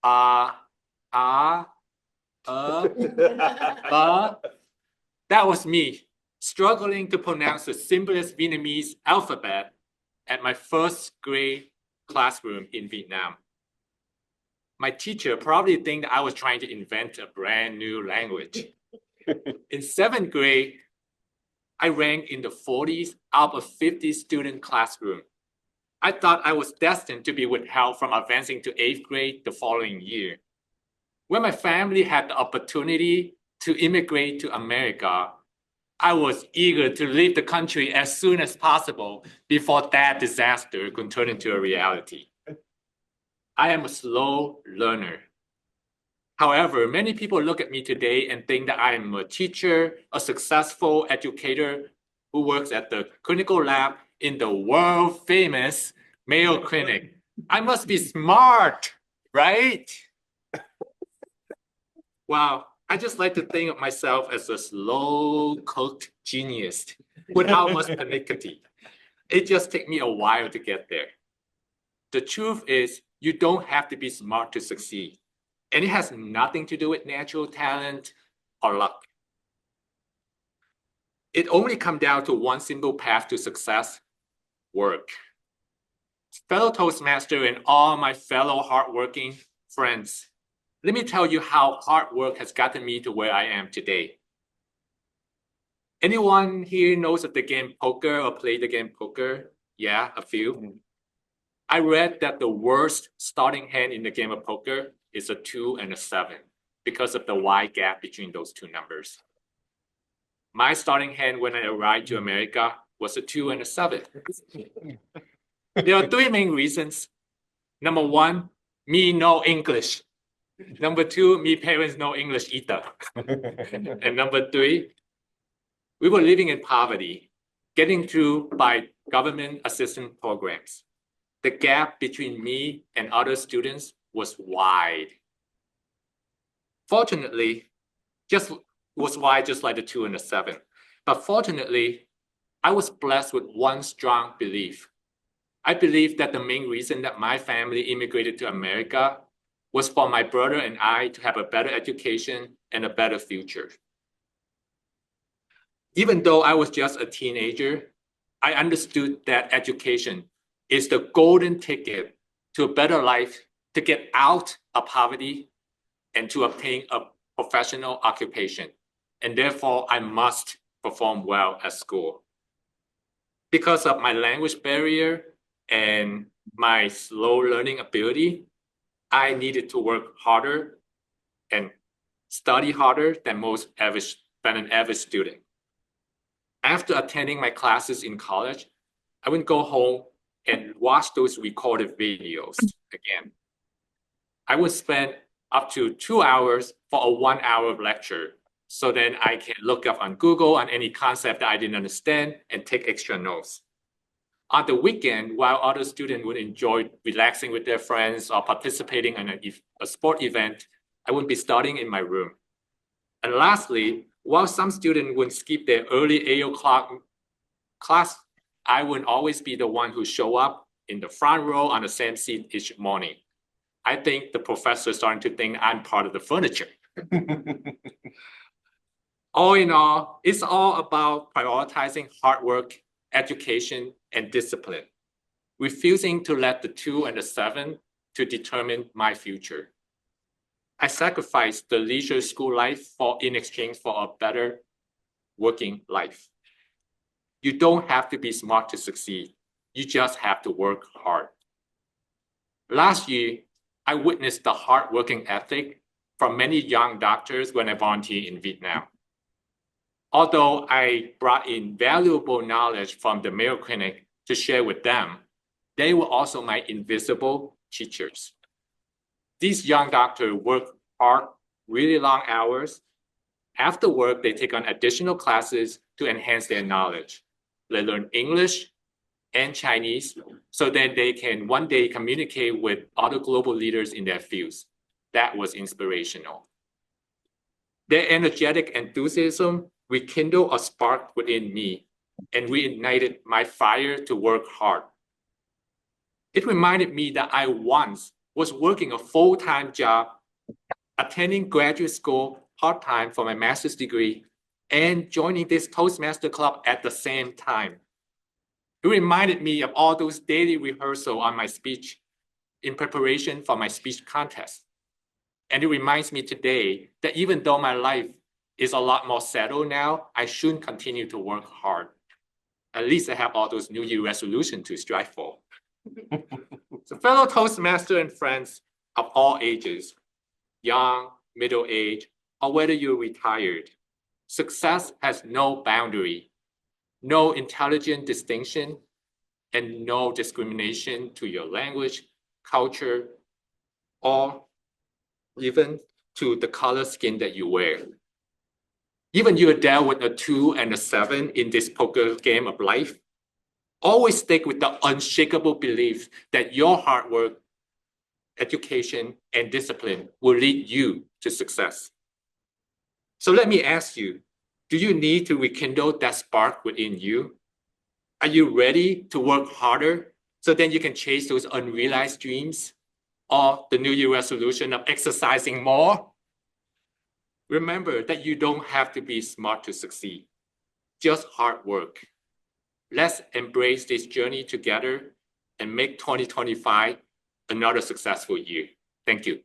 That was me, struggling to pronounce the simplest Vietnamese alphabet at my first grade classroom in Vietnam. My teacher probably think that I was trying to invent a brand new language. In seventh grade, I ranked in the 40s out of 50 student classroom. I thought I was destined to be withheld from advancing to eighth grade the following year. When my family had the opportunity to immigrate to America, I was eager to leave the country as soon as possible before that disaster could turn into a reality. I am a slow learner. However, many people look at me today and think that I am a teacher, a successful educator who works at the clinical lab in the world-famous Mayo Clinic. I must be smart, right? Wow, I just like to think of myself as a slow-cooked genius without much pernickety. It just takes me a while to get there. The truth is, you don't have to be smart to succeed. And it has nothing to do with natural talent or luck. It only comes down to one simple path to success: work. Fellow Toastmaster and all my fellow hardworking friends, let me tell you how hard work has gotten me to where I am today. Anyone here knows of the game poker or play the game poker? Yeah, a few. I read that the worst starting hand in the game of poker is a 2 and a 7 because of the wide gap between those two numbers. My starting hand when I arrived to America was a 2 and a 7. There are three main reasons. Number one, me know English. Number two, me parents know English either. And number three, we were living in poverty, getting through by government assistance programs. The gap between me and other students was wide. Fortunately, just like the 2 and the 7. But fortunately, I was blessed with one strong belief. I believe that the main reason that my family immigrated to America was for my brother and I to have a better education and a better future. Even though I was just a teenager, I understood that education is the golden ticket to a better life, to get out of poverty and to obtain a professional occupation. And therefore, I must perform well at school. Because of my language barrier and my slow learning ability, I needed to work harder and study harder than an average student. After attending my classes in college, I would go home and watch those recorded videos again. I would spend up to 2 hours for a 1 hour lecture. So then I can look up on Google on any concept that I didn't understand and take extra notes. On the weekend, while other students would enjoy relaxing with their friends or participating in a sport event, I would be studying in my room. And lastly, while some students would skip their early 8 o'clock class, I would always be the one who show up in the front row on the same seat each morning. I think the professor is starting to think I'm part of the furniture. All in all, it's all about prioritizing hard work, education, and discipline, refusing to let the 2 and the 7 to determine my future. I sacrificed the leisure school life in exchange for a better working life. You don't have to be smart to succeed. You just have to work hard. Last year, I witnessed the hard working ethic from many young doctors when I volunteered in Vietnam. Although I brought in valuable knowledge from the Mayo Clinic to share with them, they were also my invisible teachers. These young doctors work hard, really long hours. After work, they take on additional classes to enhance their knowledge. They learn English and Chinese so that they can one day communicate with other global leaders in their fields. That was inspirational. Their energetic enthusiasm rekindled a spark within me and reignited my fire to work hard. It reminded me that I once was working a full-time job, attending graduate school part-time for my master's degree, and joining this Toastmaster club at the same time. It reminded me of all those daily rehearsals on my speech in preparation for my speech contest. And it reminds me today that even though my life is a lot more settled now, I shouldn't continue to work hard. At least I have all those New Year resolutions to strive for. So fellow Toastmaster and friends of all ages, young, middle age, or whether you're retired, success has no boundary, no intelligent distinction, and no discrimination to your language, culture, or even to the color skin that you wear. Even you're there with a 2 and a 7 in this poker game of life, always stick with the unshakable belief that your hard work, education, and discipline will lead you to success. So let me ask you, do you need to rekindle that spark within you? Are you ready to work harder so then you can chase those unrealized dreams or the New Year resolution of exercising more? Remember that you don't have to be smart to succeed, just hard work. Let's embrace this journey together and make 2025 another successful year. Thank you.